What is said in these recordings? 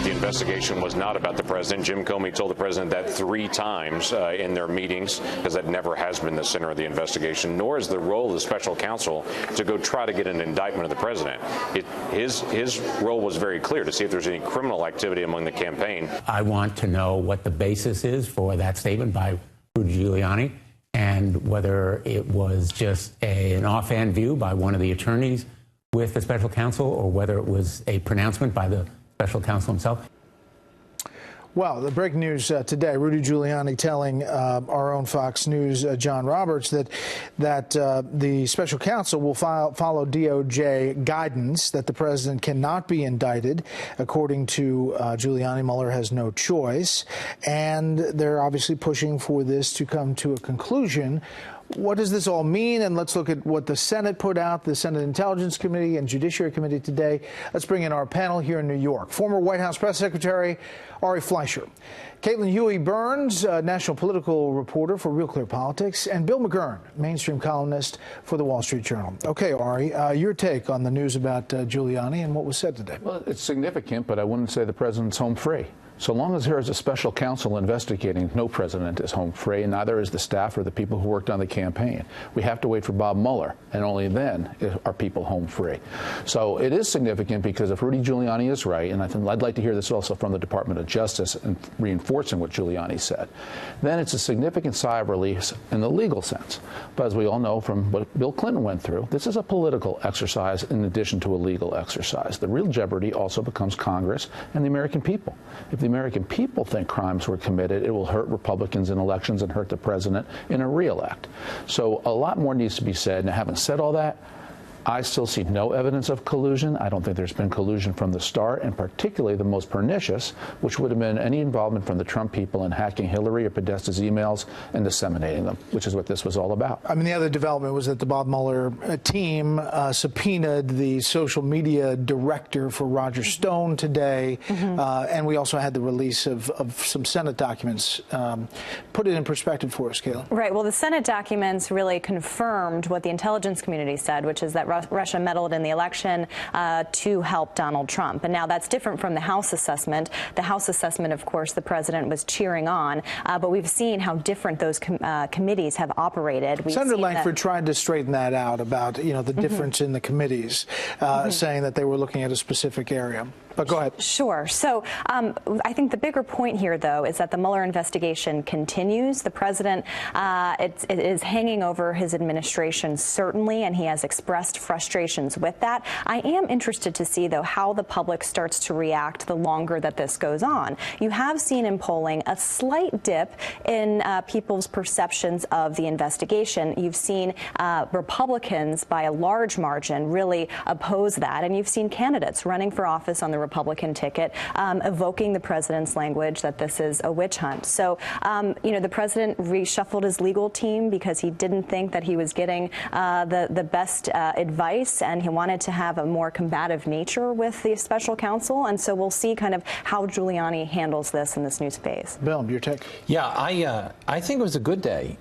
the investigation was not about the president. Jim Comey told the president that 3 times in their meetings, because that never has been the center of the investigation, nor is the role of the special counsel to go try to get an indictment of the president. His role was very clear, to see if there's any criminal activity among the campaign. I want to know what the basis is for that statement by Rudy Giuliani, and whether it was just an offhand view by one of the attorneys with the special counsel, or whether it was a pronouncement by the special counsel himself. Well, the breaking news today, Rudy Giuliani telling our own Fox News, John Roberts, that the special counsel will follow DOJ guidance that the president cannot be indicted. According to Giuliani, Mueller has no choice, and they're obviously pushing for this to come to a conclusion. What does this all mean? And let's look at what the Senate put out, the Senate Intelligence Committee and Judiciary Committee today. Let's bring in our panel here in New York. Former White House Press Secretary Ari Fleischer, Caitlin Huey-Burns, national political reporter for Real Clear Politics, and Bill McGurn, mainstream columnist for the Wall Street Journal. Okay, Ari, your take on the news about Giuliani and what was said today. Well, it's significant, but I wouldn't say the president's home free. So long as there is a special counsel investigating, no president is home free, and neither is the staff or the people who worked on the campaign. We have to wait for Bob Mueller, and only then are people home free. So it is significant, because if Rudy Giuliani is right, and I'd like to hear this also from the Department of Justice and reinforcing what Giuliani said, then it's a significant sigh of relief in the legal sense. But as we all know from what Bill Clinton went through, this is a political exercise in addition to a legal exercise. The real jeopardy also becomes Congress and the American people. If the American people think crimes were committed, it will hurt Republicans in elections and hurt the president in a re-elect. So a lot more needs to be said. Now, having said all that, I still see no evidence of collusion. I don't think there's been collusion from the start, and particularly the most pernicious, which would have been any involvement from the Trump people in hacking Hillary or Podesta's emails and disseminating them, which is what this was all about. I mean, the other development was that the Bob Mueller team subpoenaed the social media director for Roger Stone today, and we also had the release of some Senate documents. Put it in perspective for us, Kayla. Right. Well, the Senate documents really confirmed what the intelligence community said, which is that Russia meddled in the election to help Donald Trump. And now that's different from the House assessment. The House assessment, of course, the president was cheering on. But we've seen how different those committees have operated. Senator Lankford tried to straighten that out about, the difference in the committees, saying that they were looking at a specific area. But go ahead. Sure. So I think the bigger point here, though, is that the Mueller investigation continues. The president it is hanging over his administration, certainly, and he has expressed frustrations with that. I am interested to see, though, how the public starts to react the longer that this goes on. You have seen in polling a slight dip in people's perceptions of the investigation. You've seen Republicans, by a large margin, really oppose that, and you've seen candidates running for office on the Republican ticket evoking the president's language that this is a witch hunt. So, the president reshuffled his legal team because he didn't think that he was getting the best advice, and he wanted to have a more combative nature with the special counsel. And so we'll see kind of how Giuliani handles this in this new space. Bill, your take? Yeah, I think it was a good day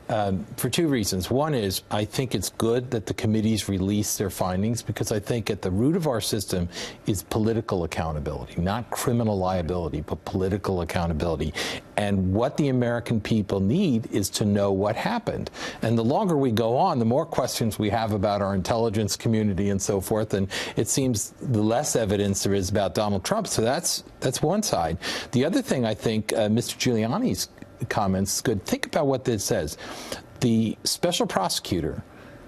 for 2 reasons. One is I think it's good that the committees release their findings, because I think at the root of our system is political accountability, not criminal liability, but political accountability. And what the American people need is to know what happened. And the longer we go on, the more questions we have about our intelligence community and so forth. And it seems the less evidence there is about Donald Trump. So that's one side. The other thing, I think, Mr. Giuliani's comments is good. Think about what this says. The special prosecutor,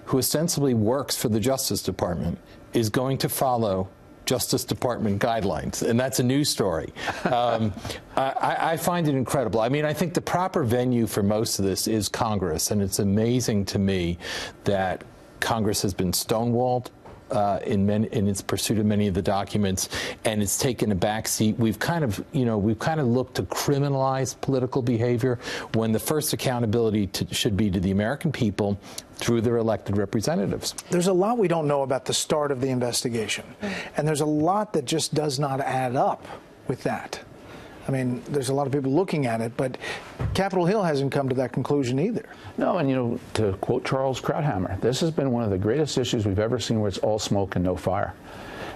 who ostensibly works for the Justice Department, is going to follow Justice Department guidelines, and that's a news story. I find it incredible. I mean, I think the proper venue for most of this is Congress, and it's amazing to me that Congress has been stonewalled in its pursuit of many of the documents, and it's taken a backseat. We've kind of looked to criminalize political behavior when the first accountability should be to the American people through their elected representatives. There's a lot we don't know about the start of the investigation, and there's a lot that just does not add up with that. I mean, there's a lot of people looking at it, but Capitol Hill hasn't come to that conclusion either. No, and to quote Charles Krauthammer, this has been one of the greatest issues we've ever seen where it's all smoke and no fire.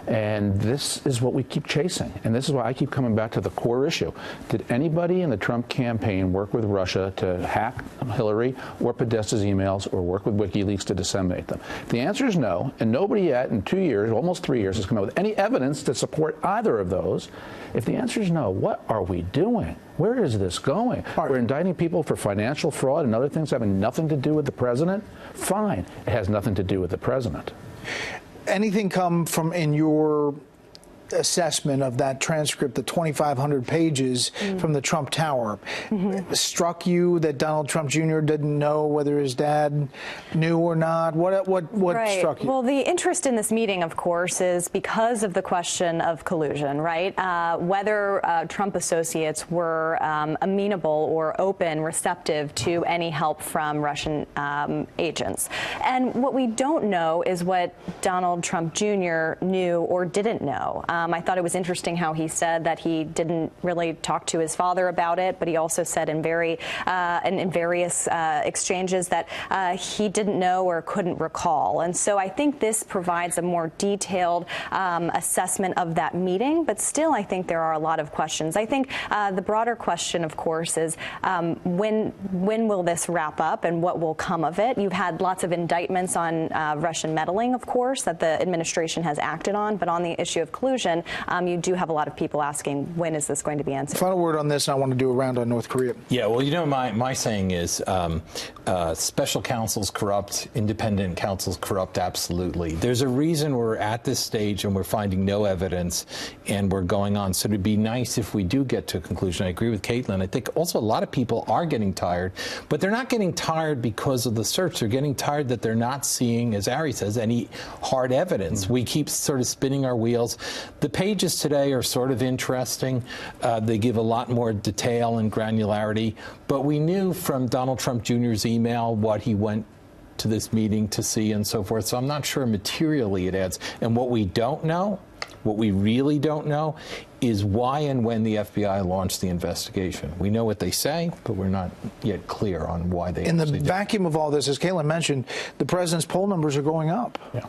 And this is what we keep chasing. And this is why I keep coming back to the core issue. Did anybody in the Trump campaign work with Russia to hack Hillary or Podesta's emails or work with WikiLeaks to disseminate them? The answer is no, and nobody yet in 2 years, almost 3 years, has come out with any evidence to support either of those. If the answer is no, what are we doing? Where is this going? We're indicting people for financial fraud and other things having nothing to do with the president? Fine. It has nothing to do with the president. Anything come from in your assessment of that transcript, the 2,500 pages from the Trump Tower, struck you that Donald Trump Jr. didn't know whether his dad knew or not? What right. struck you? Well, the interest in this meeting, of course, is because of the question of collusion, right? Whether Trump associates were amenable or open, receptive to any help from Russian agents. And what we don't know is what Donald Trump Jr. knew or didn't know. I thought it was interesting how he said that he didn't really talk to his father about it, but he also said in various exchanges that he didn't know or couldn't recall. And so I think this provides a more detailed assessment of that meeting, but still I think there are a lot of questions. I think the broader question, of course, is when will this wrap up and what will come of it? You've had lots of indictments on Russian meddling, of course, that the administration has acted on, but on the issue of collusion, you do have a lot of people asking, when is this going to be answered? Final word on this, and I want to do a round on North Korea. Yeah, well, you know, my saying is special counsel's corrupt, independent counsel's corrupt, absolutely. There's a reason we're at this stage and we're finding no evidence and we're going on. So it'd be nice if we do get to a conclusion. I agree with Caitlin. I think also a lot of people are getting tired, but they're not getting tired because of the search. They're getting tired that they're not seeing, as Ari says, any hard evidence. We keep sort of spinning our wheels. The pages today are sort of interesting. They give a lot more detail and granularity. But we knew from Donald Trump Jr.'s email what he went to this meeting to see and so forth. So I'm not sure materially it adds. And what we don't know, what we really don't know, is why and when the FBI launched the investigation. We know what they say, but we're not yet clear on why they In the actually vacuum of all this, as Caitlin mentioned, the president's poll numbers are going up. Yeah.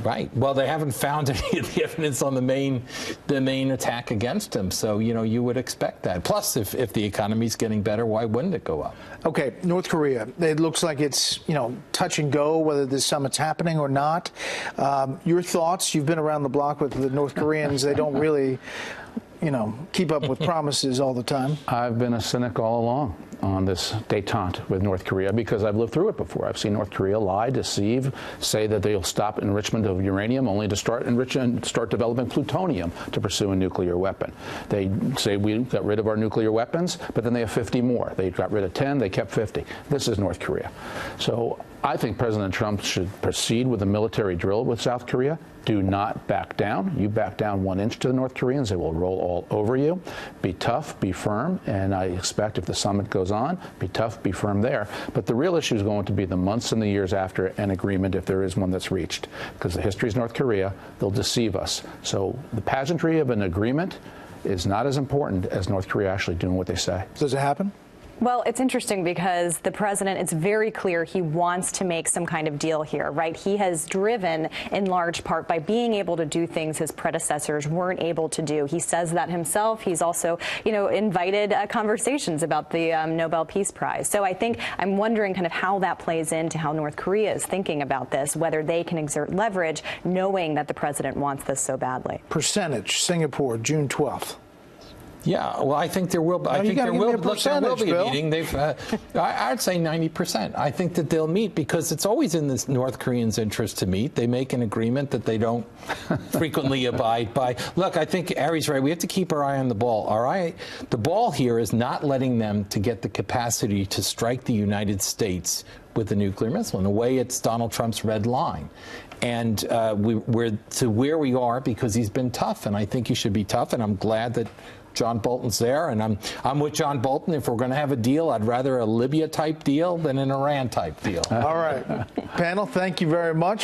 Right. Well, they haven't found any of the evidence on the main attack against him. So, you know, you would expect that. Plus, if the economy's getting better, why wouldn't it go up? Okay, North Korea. It looks like it's, you know, touch and go whether this summit's happening or not. Your thoughts? You've been around the block with the North Koreans. They don't really, you know, keep up with promises all the time. I've been a cynic all along on this détente with North Korea because I've lived through it before. I've seen North Korea lie, deceive, say that they'll stop enrichment of uranium only to start developing plutonium to pursue a nuclear weapon. They say we got rid of our nuclear weapons, but then they have 50 more. They got rid of 10, they kept 50. This is North Korea. So I think President Trump should proceed with a military drill with South Korea. Do not back down. You back down 1 inch to the North Koreans, they will roll all over you. Be tough, be firm, and I expect if the summit goes on, be tough, be firm there. But the real issue is going to be the months and the years after an agreement, if there is one that's reached. Because the history is North Korea, they'll deceive us. So the pageantry of an agreement is not as important as North Korea actually doing what they say. Does it happen? Well, it's interesting because the president, it's very clear he wants to make some kind of deal here, right? He has driven in large part by being able to do things his predecessors weren't able to do. He says that himself. He's also, you know, invited conversations about the Nobel Peace Prize. So I think I'm wondering kind of how that plays into how North Korea is thinking about this, whether they can exert leverage knowing that the president wants this so badly. Percentage, Singapore, June 12th. Yeah, well, I think there will. I think there will be a meeting. I'd say 90%. I think that they'll meet because it's always in the North Koreans' interest to meet. They make an agreement that they don't frequently abide by. Look, I think Ari's right. We have to keep our eye on the ball. All right, the ball here is not letting them to get the capacity to strike the United States with a nuclear missile. In a way, it's Donald Trump's red line. And we're to where we are because he's been tough, and I think he should be tough. And I'm glad that John Bolton's there, and I'm with John Bolton. If we're going to have a deal, I'd rather a Libya-type deal than an Iran-type deal. All right. Panel, thank you very much.